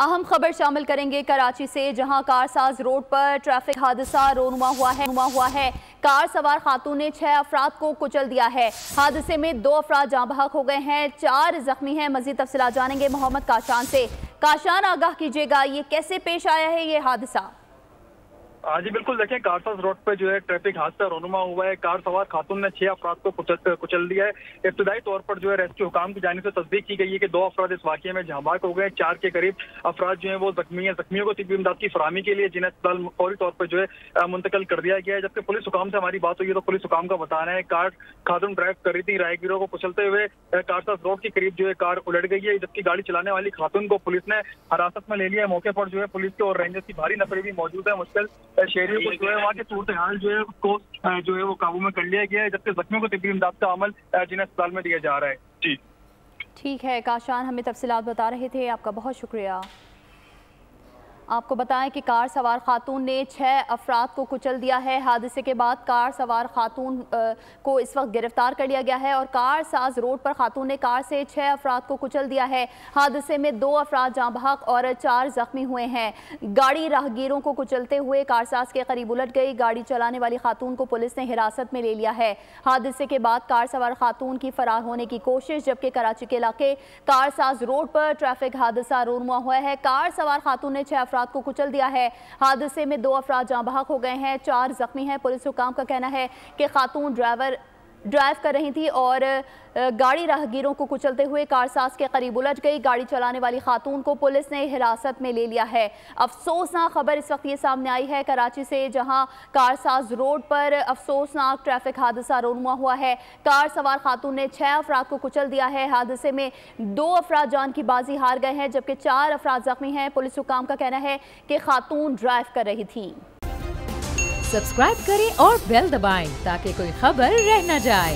अहम खबर शामिल करेंगे कराची से, जहां कारसाज रोड पर ट्रैफिक हादसा रोनुमा हुआ है। कार सवार खातून ने 6 अफराद को कुचल दिया है। हादसे में 2 अफराद जाँ बहक हो गए हैं, 4 जख्मी हैं। मजीद तफसीलात जानेंगे मोहम्मद काशान से। काशान, आगाह कीजिएगा, ये कैसे पेश आया है ये हादसा? हाँ जी बिल्कुल, देखें कारसाज रोड पे जो है ट्रैफिक हादसा रोनुमा हुआ है। कार सवार खातून ने 6 अफराद को कुचल दिया है। इब्तदाई तौर पर जो है रेस्क्यू हुकाम की जानिब से तस्दीक की गई है कि 2 अफराद इस वाक़े में जहाँ बहक हो गए। 4 के करीब अफराद जो है वो जख्मी है। जख्मियों को तिब्बी इमदाद की फराहमी के लिए जिन्हें अस्पताल फौरी तौर पर जो है मुंतकिल कर दिया गया है। जबकि पुलिस हुकाम से हमारी बात हुई है तो पुलिस हुकाम का बताना है कार खातून ड्राइव कर रही थी, राहगीरों को कुचलते हुए कारसाज रोड के करीब जो है कार उलट गई है। जबकि गाड़ी चलाने वाली खातून को पुलिस ने हिरासत में ले लिया है। मौके पर जो है पुलिस के और रेंजर्स की भारी नफरी भी मौजूद है। मुश्किल शहरियों को वहाँ के सूरत हाल जो है उसको जो है वो काबू में कर लिया गया है। जबकि जख्मियों को तिब्बी इमदाद का अमल जिन्हें अस्पताल में दिया जा रहा है। जी ठीक है काशान, हमें तफसीलात बता रहे थे, आपका बहुत शुक्रिया। आपको बताएं कि कार सवार खातून ने 6 अफराद को कुचल दिया है। हादसे के बाद कार सवार खातून को इस वक्त गिरफ्तार कर लिया गया है और कार साज रोड पर खातून ने कार से 6 अफराद को कुचल दिया है। हादसे में 2 अफराद जाँ बहक और 4 जख्मी हुए हैं। गाड़ी राहगीरों को कुचलते हुए कारसाज के करीब उलट गई। गाड़ी चलाने वाली खातून को पुलिस ने हिरासत में ले लिया है। हादसे के बाद कार सवार खातून की फरार होने की कोशिश। जबकि कराची के इलाके कारसाज रोड पर ट्रैफिक हादसा रोनुमा हुआ है। कार सवार खातून ने 6 अफराद को कुचल दिया है। हादसे में 2 अफराद जाँ बहक हो गए हैं, 4 जख्मी हैं। पुलिस हुकाम का कहना है कि खातून ड्राइव कर रही थी और गाड़ी राहगीरों को कुचलते हुए कारसाज के करीब उलट गई। गाड़ी चलाने वाली खातून को पुलिस ने हिरासत में ले लिया है। अफसोसनाक खबर इस वक्त ये सामने आई है कराची से, जहां कारसाज रोड पर अफसोसनाक ट्रैफिक हादसा रोनुमा हुआ है। कार सवार खातून ने 6 अफराद को कुचल दिया है। हादसे में 2 अफराद जान की बाजी हार गए हैं, जबकि 4 अफराद जख्मी हैं। पुलिस हुकाम का कहना है कि खातून ड्राइव कर रही थी। सब्सक्राइब करें और बेल दबाएं ताकि कोई खबर रह न जाए।